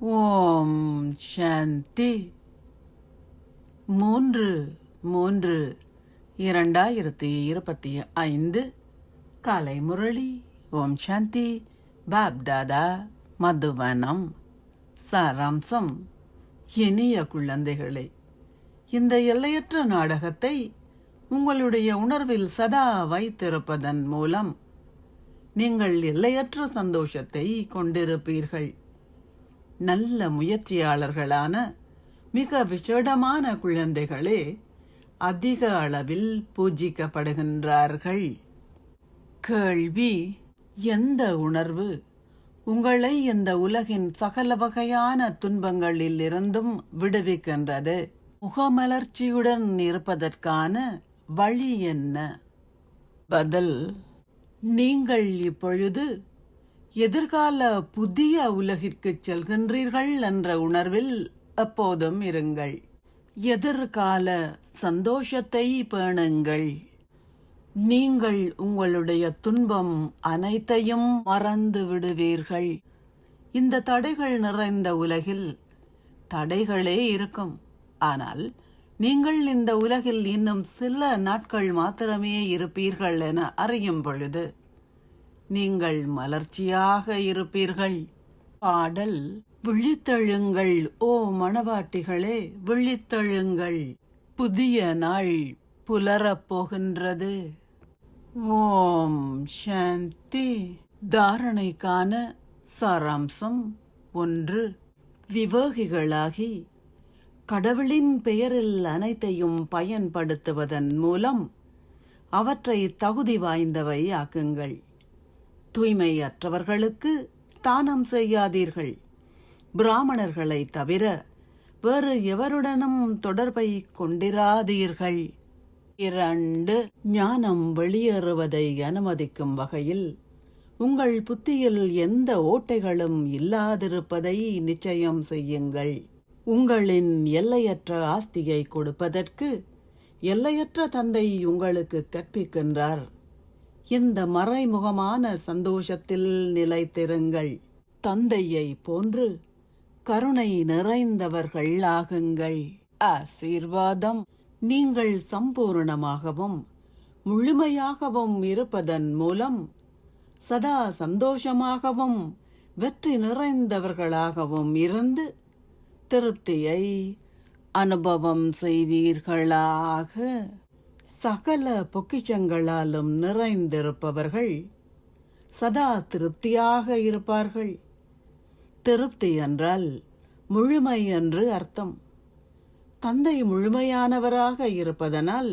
ஓம் சாந்தி 3/3/2025 காலை முரளி. ஓம் சாந்தி. பாப்தாதா மதுவனம். சாராம்சம். இனிய குழந்தைகளே, இந்த எல்லையற்ற நாடகத்தை உங்களுடைய உணர்வில் சதா வைத்திருப்பதன் மூலம் நீங்கள் எல்லையற்ற சந்தோஷத்தை கொண்டிருப்பீர்கள். நல்ல முயற்சியாளர்களான மிக விசேடமான குழந்தைகளே அதிக அளவில் பூஜிக்கப்படுகின்றார்கள். கேள்வி: எந்த உணர்வு உங்களை இந்த உலகின் சகல வகையான துன்பங்களில் இருந்தும் விடுவிக்கின்றது? முகமலர்ச்சியுடன் இருப்பதற்கான வழி என்ன? பதில்: நீங்கள் இப்பொழுது எதிர்கால புதிய உலகிற்கு செல்கின்றீர்கள் என்ற உணர்வில் எப்போதும் இருங்கள். எதிர்கால சந்தோஷத்தை பேணுங்கள். நீங்கள் உங்களுடைய துன்பம் அனைத்தையும் மறந்து விடுவீர்கள். இந்த தடைகள் நிறைந்த உலகில் தடைகளே இருக்கும். ஆனால் நீங்கள் இந்த உலகில் இன்னும் சில நாட்கள் மாத்திரமே இருப்பீர்கள் என அறியும் பொழுது நீங்கள் மலர்ச்சியாக இருப்பீர்கள். பாடல்: விழித்தெழுங்கள் ஓ மணவாட்டிகளே, விழித்தெழுங்கள், புதிய நாள் புலரப் போகின்றது. ஓம் சாந்தி. தாரணைக்கான சாராம்சம். 1. விவேகிகளாகி கடவுளின் பெயரில் அனைத்தையும் பயன்படுத்துவதன் மூலம் அவற்றை தகுதி வாய்ந்தவை ஆக்குங்கள். தூய்மையற்றவர்களுக்கு தானம் செய்யாதீர்கள். பிராமணர்களை தவிர வேறு எவருடனும் தொடர்பை கொண்டிராதீர்கள். 2. ஞானம் வெளியேறுவதை அனுமதிக்கும் வகையில் உங்கள் புத்தியில் எந்த ஓட்டைகளும் இல்லாதிருப்பதை நிச்சயம் செய்யுங்கள். உங்களின் எல்லையற்ற ஆஸ்தியை கொடுப்பதற்கு எல்லையற்ற தந்தை உங்களுக்கு கற்பிக்கின்றார். இந்த மறைமுகமான சந்தோஷத்தில் நிலைத்திருங்கள். தந்தையை போன்று கருணை நிறைந்தவர்கள் ஆகுங்கள். ஆசீர்வாதம்: நீங்கள் சம்பூர்ணமாகவும் முழுமையாகவும் இருப்பதன் மூலம் சதா சந்தோஷமாகவும் வெற்றி நிறைந்தவர்களாகவும் இருந்து திருப்தியை அனுபவம் செய்வீர்களாக. சகல பொக்கிஷங்களாலும் நிறைந்திருப்பவர்கள் சதா திருப்தியாக இருப்பார்கள். திருப்தி என்றால் முழுமை என்று அர்த்தம். தந்தை முழுமையானவராக இருப்பதனால்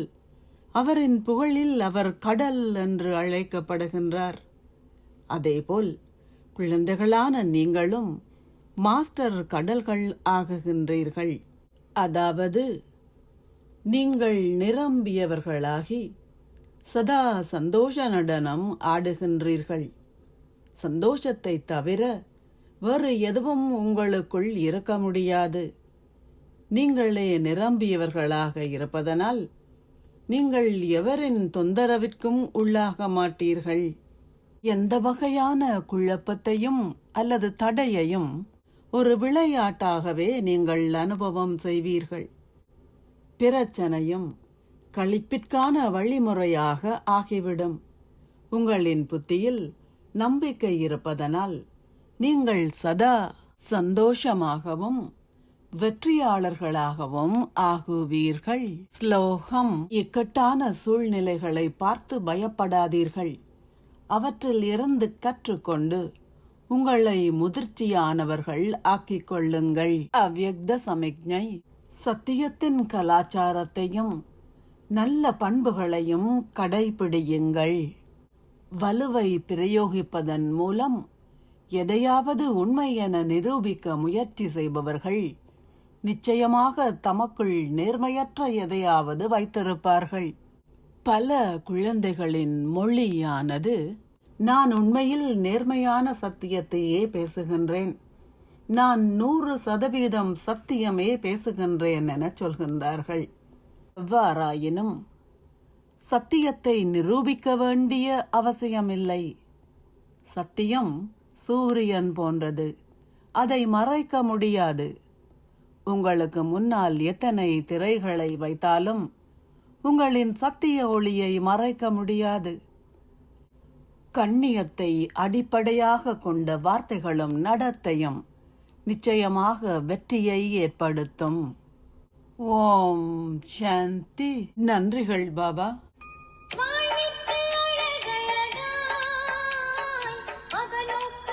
அவரின் புகழில் அவர் கடல் என்று அழைக்கப்படுகின்றார். அதேபோல் குழந்தைகளான நீங்களும் மாஸ்டர் கடல்கள் ஆகுகின்றீர்கள். அதாவது நீங்கள் நிரம்பியவர்களாகி சதா சந்தோஷ நடனம் ஆடுகின்றீர்கள். சந்தோஷத்தை தவிர வேறு எதுவும் உங்களுக்குள் இருக்க முடியாது. நீங்களே நிரம்பியவர்களாக இருப்பதனால் நீங்கள் எவரின் தொந்தரவிற்கும் உள்ளாக மாட்டீர்கள். எந்த வகையான குழப்பத்தையும் அல்லது தடையையும் ஒரு விளையாட்டாகவே நீங்கள் அனுபவம் செய்வீர்கள். பிரச்சனையும் களிப்பிற்கான வழிமுறையாக ஆகிவிடும். உங்களின் புத்தியில் நம்பிக்கை இருப்பதனால் நீங்கள் சதா சந்தோஷமாகவும் வெற்றியாளர்களாகவும் ஆகுவீர்கள். ஸ்லோகம்: இக்கட்டான சூழ்நிலைகளை பார்த்து பயப்படாதீர்கள். அவற்றில் இருந்து கற்றுக்கொண்டு உங்களை முதிர்ச்சியானவர்கள் ஆக்கிக் கொள்ளுங்கள். அவ்யக்த சமிக்ஞை: சத்தியத்தின் கலாச்சாரத்தையும் நல்ல பண்புகளையும் கடைபிடியுங்கள். வலுவை பிரயோகிப்பதன் மூலம் எதையாவது உண்மை என நிரூபிக்க முயற்சி செய்பவர்கள் நிச்சயமாக தமக்குள் நேர்மையற்ற எதையாவது வைத்திருப்பார்கள். பல குழந்தைகளின் மொழியானது நான் உண்மையில் நேர்மையான சத்தியத்தையே பேசுகின்றேன், நான் 100% சத்தியமே பேசுகின்றேன் என சொல்கின்றார்கள். எவ்வாறாயினும் சத்தியத்தை நிரூபிக்க வேண்டிய அவசியமில்லை. சத்தியம் சூரியன் போன்றது. அதை மறைக்க முடியாது. உங்களுக்கு முன்னால் எத்தனை திரைகளை வைத்தாலும் உங்களின் சத்திய ஒளியை மறைக்க முடியாது. கண்ணியத்தை அடிப்படையாக கொண்ட வார்த்தைகளும் நடத்தையும் நிச்சயமாக வெற்றியை ஏற்படுத்தும். ஓம் சாந்தி. நன்றிகள் பாபா. வாழ்விற்கு அழகழகாய் அகலோக்க